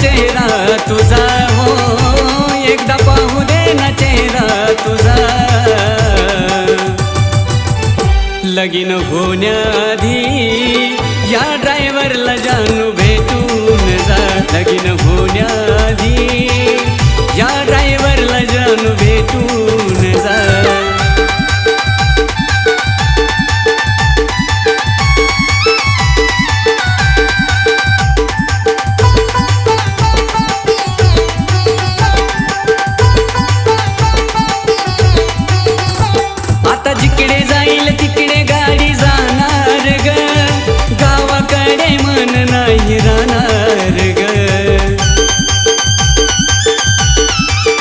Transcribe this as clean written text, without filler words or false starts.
चेहरा तुझा हो, एकदा पाहू दे ना चेहरा तुझा. लगीन होण्याआधी या ड्रायव्हरला जानू भेटून जा. लगीन होण्याआधी या ड्रायव्हरला जानू भेटून